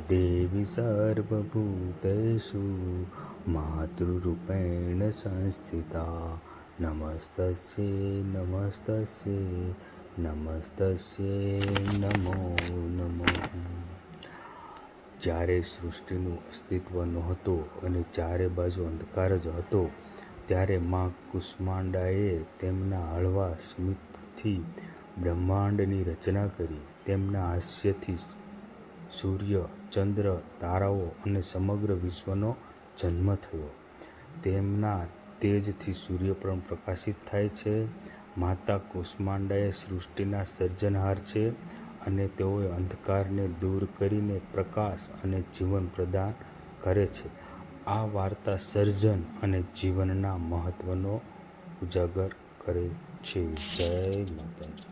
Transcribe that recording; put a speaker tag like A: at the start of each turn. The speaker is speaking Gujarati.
A: દેવી સર્વભૂતેષુ માતૃરૂપેણ સંસ્થિતા નમસ્તસ્યૈ નમસ્તસ્યૈ નમસ્તસ્યૈ નમો નમઃ. જ્યારે સૃષ્ટિનું અસ્તિત્વ નહોતું અને ચારે બાજુ અંધકાર જ હતો, ત્યારે મા કુષ્માંડાએ તેમના હળવા સ્મિતથી બ્રહ્માંડની રચના કરી. તેમના હાસ્યથી સૂર્ય, ચંદ્ર, તારાઓ અને સમગ્ર વિશ્વનો જન્મ થયો. તેમના તેજથી સૂર્ય પણ પ્રકાશિત થાય છે. માતા કુષ્માંડા સૃષ્ટિના સર્જનહાર છે અને તેઓએ અંધકારને દૂર કરીને પ્રકાશ અને જીવન પ્રદાન કરે છે. આ વાર્તા સર્જન અને જીવનના મહત્વનો ઉજાગર કરે છે. જય માતાજી.